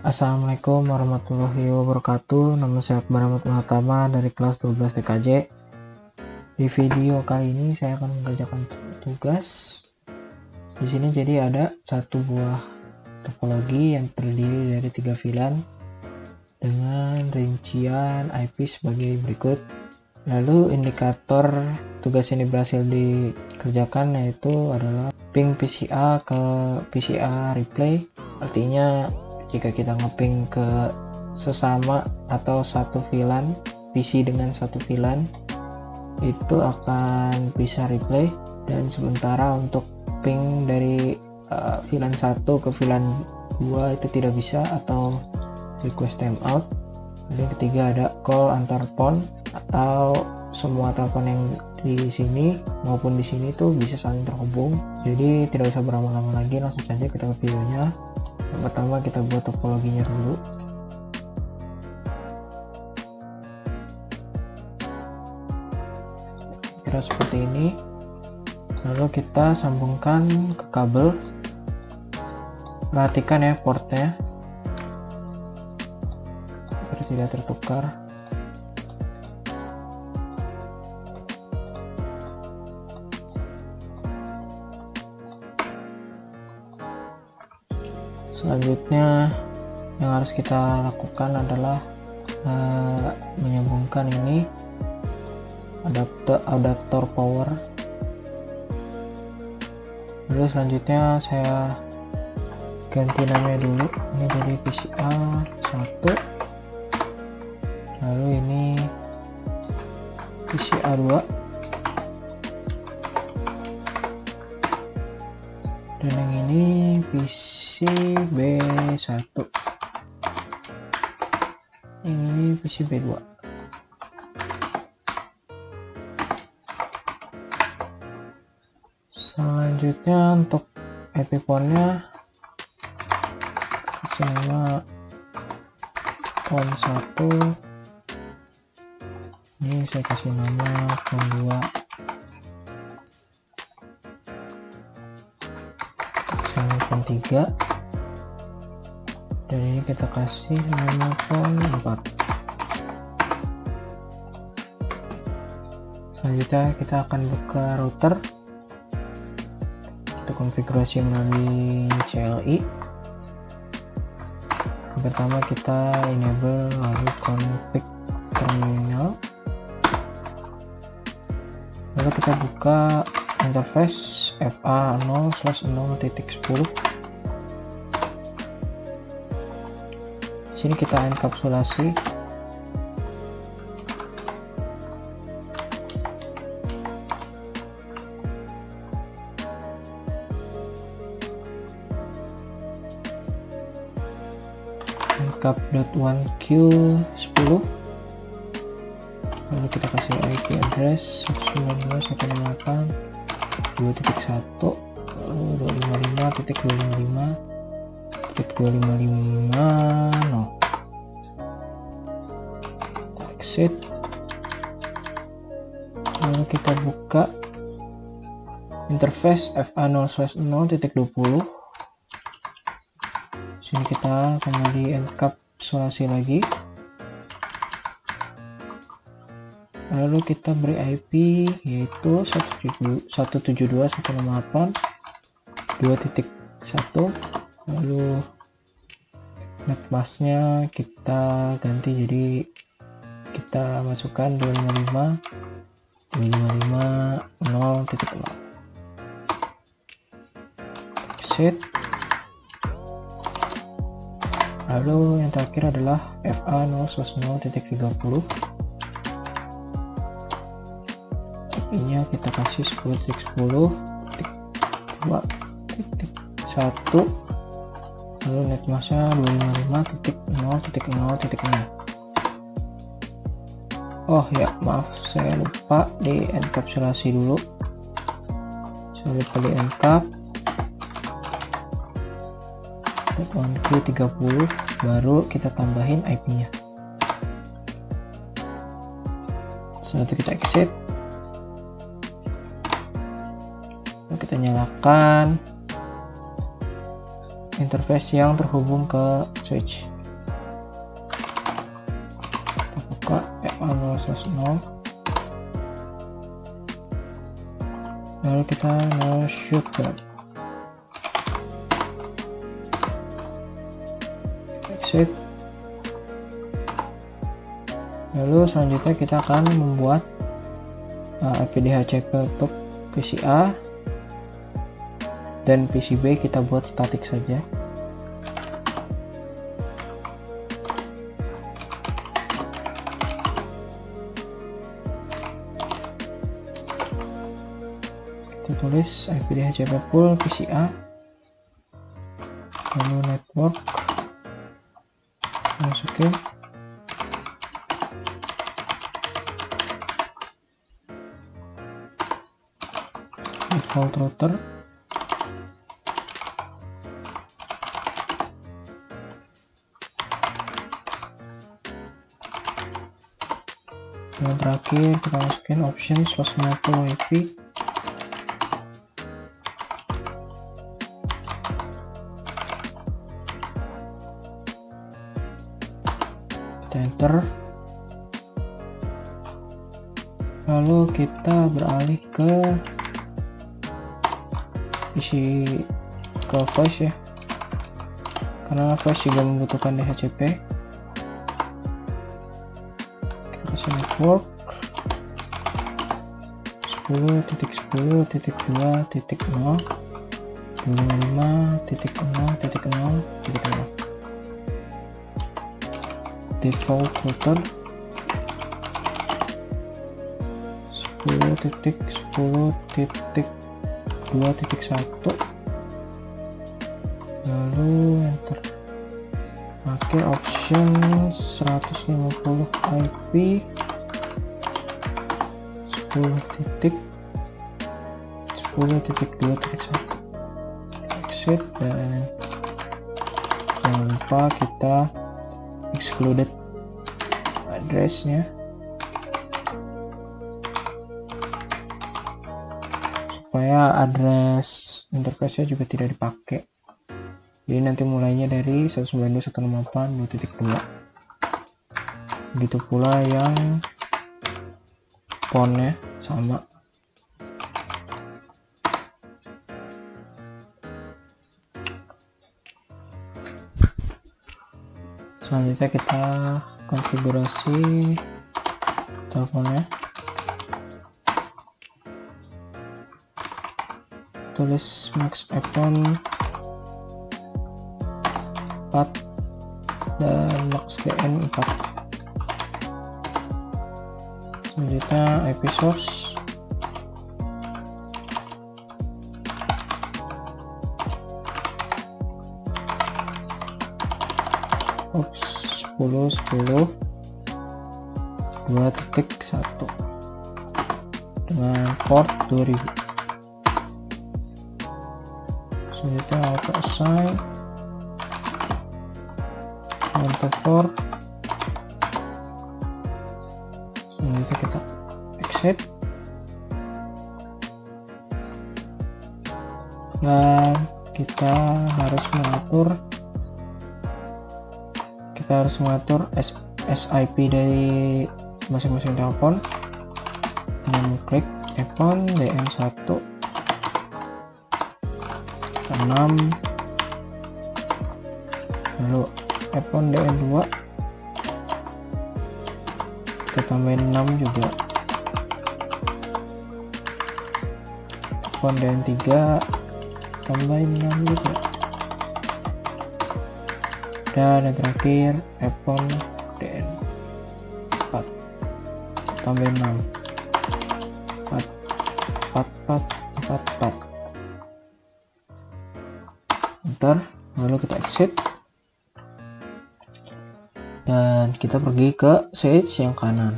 Assalamualaikum warahmatullahi wabarakatuh. Nama saya Akbar Ahmad Muhatama dari kelas 12 TKJ. Di video kali ini saya akan mengerjakan tugas. Di sini jadi ada satu buah topologi yang terdiri dari 3 VLAN dengan rincian IP sebagai berikut. Lalu indikator tugas ini berhasil dikerjakan yaitu adalah ping PCA ke PCA replay. Artinya jika kita ngeping ke sesama atau satu VLAN PC dengan satu VLAN itu akan bisa replay, dan sementara untuk ping dari VLAN 1 ke VLAN 2 itu tidak bisa atau request timeout. Dan yang ketiga ada call antar PON, atau semua telepon yang di sini maupun di sini tuh bisa saling terhubung. Jadi tidak usah berlama-lama lagi, langsung saja kita ke videonya. Yang pertama kita buat topologinya dulu. Kira seperti ini. Lalu kita sambungkan ke kabel. Perhatikan ya portnya biar tidak tertukar. Selanjutnya yang harus kita lakukan adalah menyambungkan ini adaptor power. Lalu selanjutnya saya ganti namanya dulu, ini jadi PCA 1, lalu ini PCA 2, dan yang ini PCB1, ini PCB2. Selanjutnya untuk IP pon-nya kasih nama pon 1, ini saya kasih nama pon 2, sama pon 3, dan ini kita kasih nama pon 4. Selanjutnya kita akan buka router, kita konfigurasi melalui CLI. Yang pertama kita enable lalu config terminal, lalu kita buka interface FA0/0.10. Sini kita enkapsulasi. encap.1q10, lalu kita kasih IP address 192.168.2.1, lalu 255.255.255.0. Exit, lalu kita buka interface FA0/0.20. Sini kita kembali enkapsulasi lagi, lalu kita beri IP yaitu 172.168.2.1, lalu netmasknya kita ganti jadi kita masukkan 255.255.0.0. Exit. Lalu yang terakhir adalah FA0/0.30. IP-nya kita kasih 10.10.2.1, lalu netmasknya 255.0.0.0. Oh ya, maaf, saya lupa di enkapsulasi dulu. Saya lupa di encap. 1Q30, baru kita tambahin IP-nya. Setelah itu kita exit, lalu kita nyalakan, interface yang terhubung ke switch. Kita buka F0/0, lalu kita no shooter, exit. Lalu selanjutnya kita akan membuat IPDHCP untuk PC A dan PC B kita buat statik saja. Kita tulis IPDHCP pool PC A, lalu network, masukin. Default router, yang terakhir kita masukin option /50 WiFi. Kita enter, lalu kita beralih ke isi ke voice ya, karena voice juga membutuhkan DHCP. Kita kasih network 10.10.2.0 25.0.0.0. Default router 10.10.2.1, lalu enter. Pakai option 150 IP 10.10.2.1, exit, dan jangan lupa kita excluded addressnya supaya address interface-nya juga tidak dipakai. Jadi nanti mulainya dari 192.168.2.2. Begitu pula yang fontnya sama. Selanjutnya kita konfigurasi teleponnya. Tulis max iPhone 4 dan max DN 4. Selanjutnya IP source, oops, 10.10.2.1 dengan port 2000. Selanjutnya auto assign untuk port. Selanjutnya kita exit, dan kita harus mengatur SIP dari masing-masing telepon dengan klik iPhone DN1 6, lalu iPhone DN2 kita tambahin 6 juga, iPhone DN3 tambahin 6 juga, dan yang terakhir iPhone DN4 tambahin 6, 4. Enter, lalu kita exit dan kita pergi ke switch yang kanan.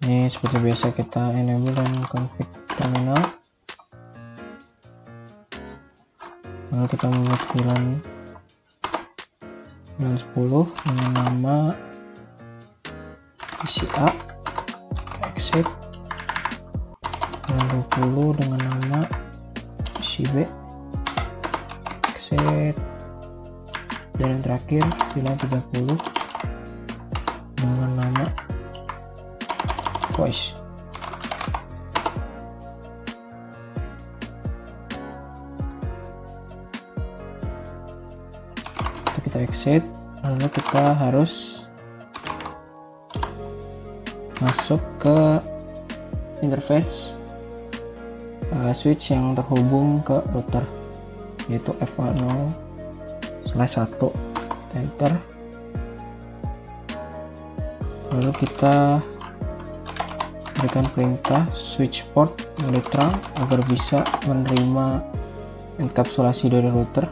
Ini seperti biasa kita enable dan config terminal, lalu kita membuat VLAN 10 dengan nama PC A, exit. Jangan lupa 20 dengan nama isi B, exit. Dan yang terakhir VLAN 30 dengan nama voice. Kita exit, lalu kita harus masuk ke interface switch yang terhubung ke router, yaitu FA0/1. Enter, lalu kita berikan perintah switch port mode terang agar bisa menerima enkapsulasi dari router.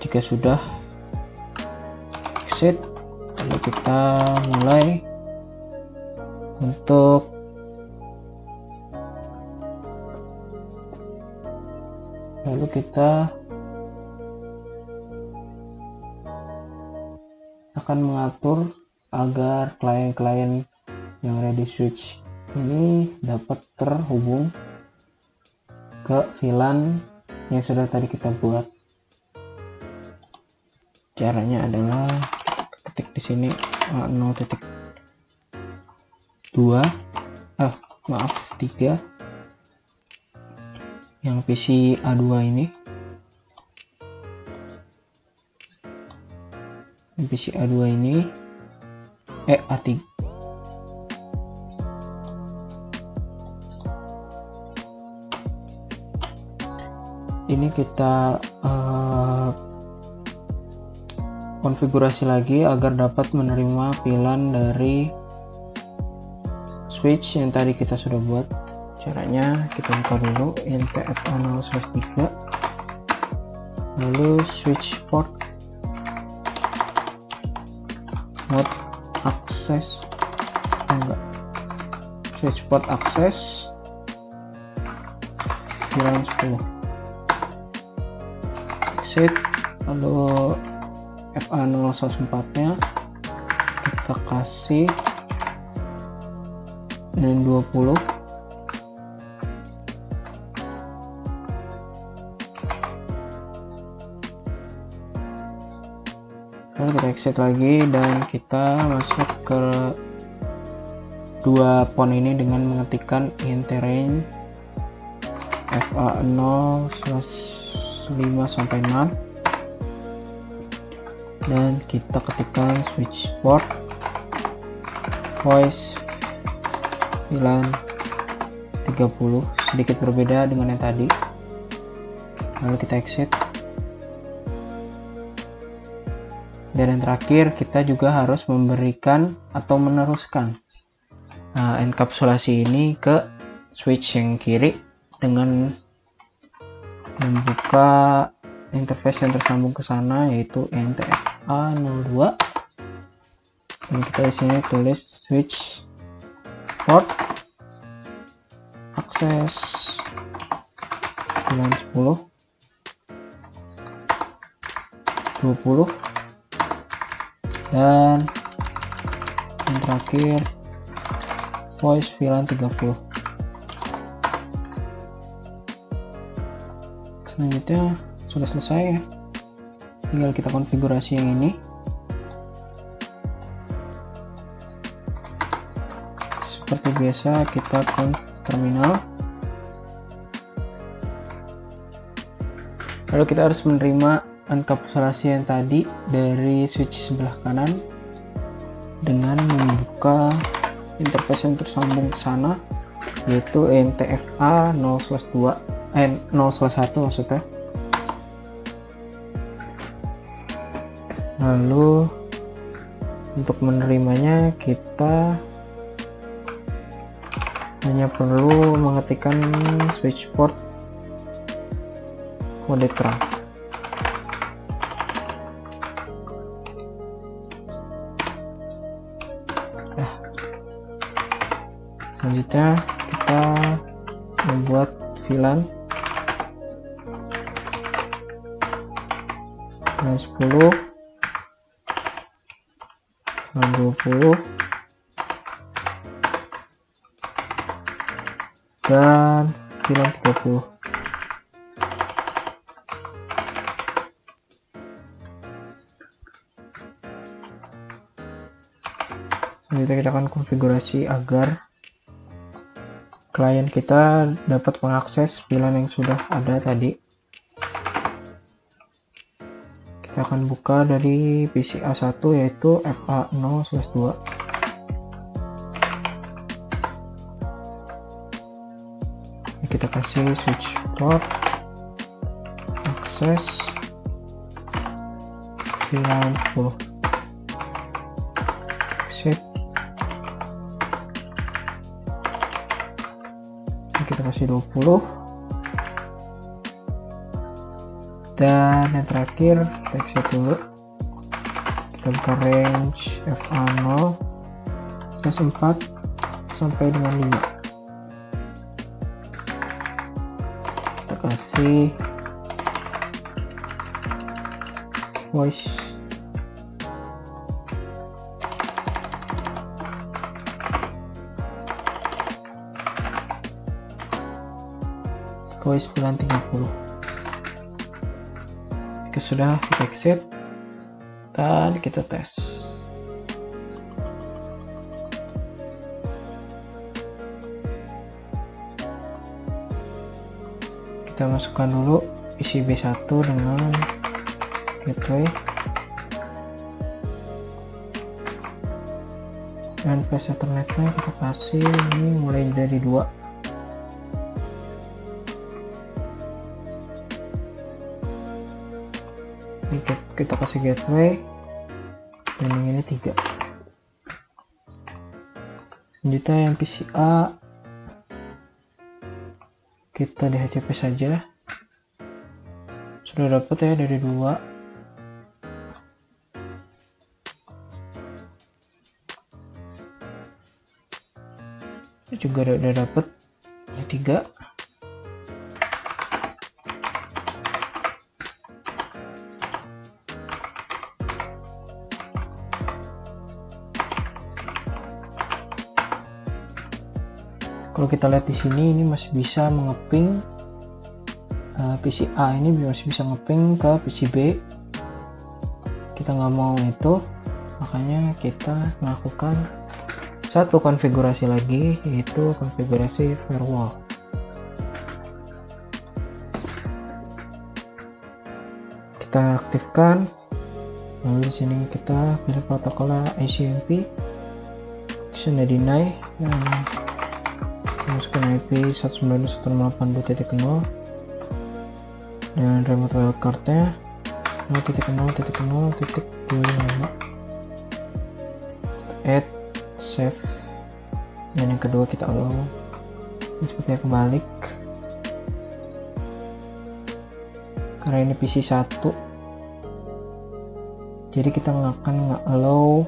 Jika sudah, exit, lalu kita mulai untuk kita akan mengatur agar klien-klien yang ada di switch ini dapat terhubung ke VLAN yang sudah tadi kita buat. Caranya adalah ketik di sini 3 yang PC A2 ini, PC A2 ini A3. Ini kita konfigurasi lagi agar dapat menerima VLAN dari switch yang tadi kita sudah buat. Caranya kita buka dulu NTFA0/3, lalu switch port mode access, switch port access VLAN 10, exit, lalu FA0/4 nya kita kasih dan 20, lalu kita exit lagi dan kita masuk ke dua pon ini dengan mengetikkan int range FA0/5-6 dan kita ketikkan switch port voice VLAN 30, sedikit berbeda dengan yang tadi. Lalu kita exit, dan yang terakhir kita juga harus memberikan atau meneruskan enkapsulasi ini ke switch yang kiri dengan membuka interface yang tersambung ke sana, yaitu NTFA02, dan kita di sini tulis switch port akses VLAN 10 20 dan yang terakhir voice VLAN 30. Selanjutnya sudah selesai ya, tinggal kita konfigurasi yang ini. Seperti biasa kita ke terminal, lalu kita harus menerima enkapsulasi yang tadi dari switch sebelah kanan dengan membuka interface yang tersambung ke sana, yaitu NTFA0/2 0/1 maksudnya. Lalu untuk menerimanya kita hanya perlu mengetikkan switch port mode terang. Selanjutnya kita membuat VLAN 10 dan 20 dan VLAN 30. Selanjutnya kita akan konfigurasi agar klien kita dapat mengakses VLAN yang sudah ada tadi. Kita akan buka dari PC A1 yaitu FA0/2. Kita kasih switch port, akses VLAN 10, exit. Kita kasih 20, dan yang terakhir kita exit dulu. Kita buka range FA0 plus 4 sampai dengan 5. Kita kasih voice, VLAN 30. Jika sudah, kita exit dan kita tes. Kita masukkan dulu isi B1 dengan gateway dan flash ethernetnya kita kasih ini mulai dari 2. Kita kasih gateway dan yang ini 3. Selanjutnya yang PCA kita di HCP saja. Sudah dapat ya dari 2. Ini juga udah dapat ini 3. Kalau kita lihat di sini, ini masih bisa mengeping PC A ini masih bisa ngeping ke PC B. Kita nggak mau itu, makanya kita melakukan satu konfigurasi lagi, yaitu konfigurasi firewall. Kita aktifkan, lalu di sini kita pilih protokolnya ICMP, sudah deny, dan masukkan IP 192.168.0 dan remote wildcardnya 0.0.0.25. Add, save, dan yang kedua kita allow. Ini sepertinya kebalik karena ini PC 1, jadi kita akan nge-allow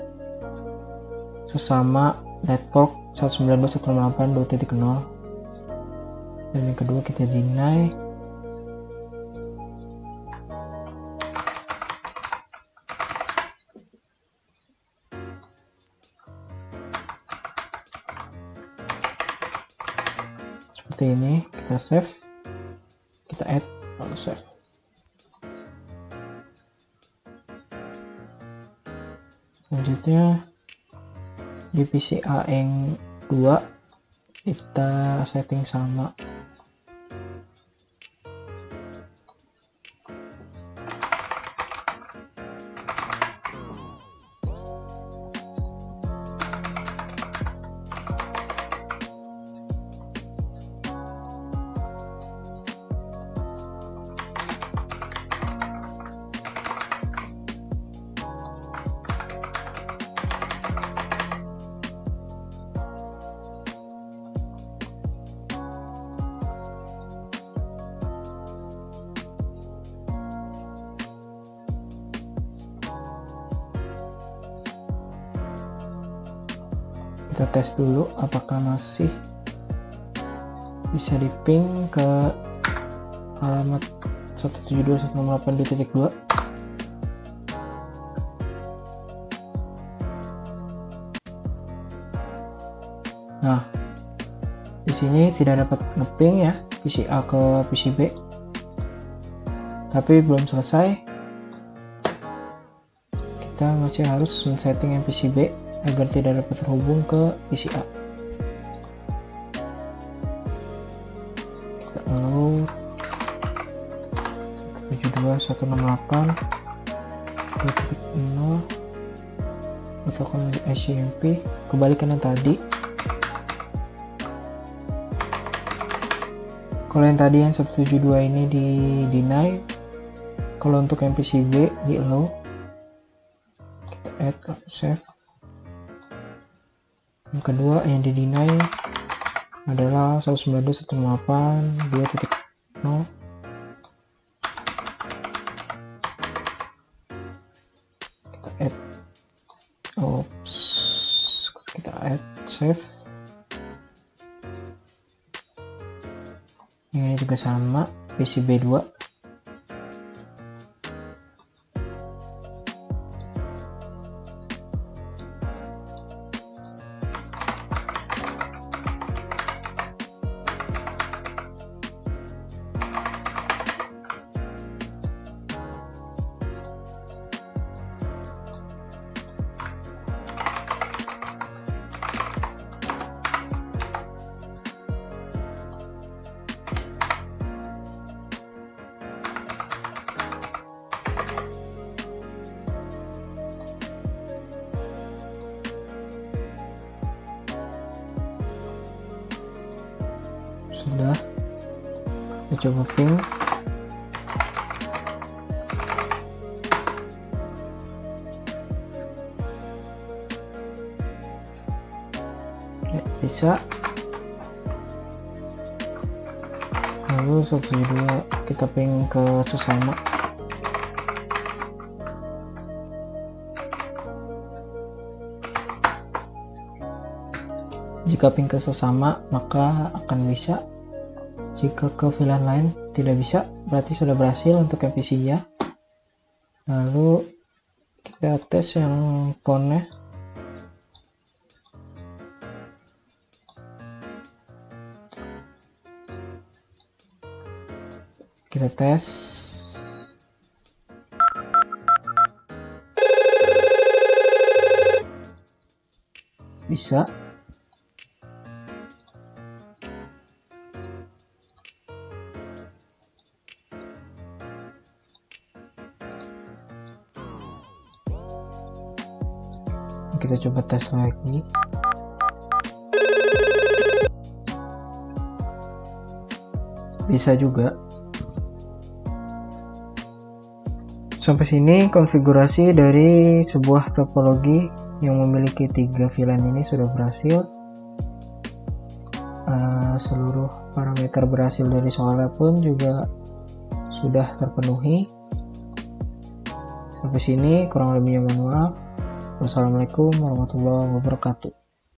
sesama network 192.168.0, dan yang kedua kita deny. Seperti ini, kita save, kita add, lalu save. Selanjutnya di PC A yang 2 kita setting sama. Kita tes dulu apakah masih bisa di ping ke alamat 172.168.2. Nah, di sini tidak dapat ngeping ya PC A ke PC B, tapi belum selesai. Kita masih harus men-setting PC B agar tidak dapat terhubung ke PC A. Kita lalu 172.168.0 atau ICMP, kebalikan yang tadi. Kalau yang tadi yang 172 ini di deny, kalau untuk yang PCB di allow. Kita add, save. Yang kedua yang di deny adalah 192.168.2.0. Kita add, kita add, save. Ini juga sama, PCB 2. Sudah, kita coba ping. Ya, bisa. Lalu 172 kita ping ke sesama. Jika ping ke sesama maka akan bisa. Jika ke VLAN lain tidak bisa, berarti sudah berhasil untuk MPC ya. Lalu kita tes yang PON-nya. Kita tes. Bisa. Kita coba tes lagi. Bisa juga. Sampai sini konfigurasi dari sebuah topologi yang memiliki 3 VLAN ini sudah berhasil. Seluruh parameter berhasil dari soalnya pun juga sudah terpenuhi. Sampai sini kurang lebihnya mohon maaf. Wassalamualaikum warahmatullahi wabarakatuh.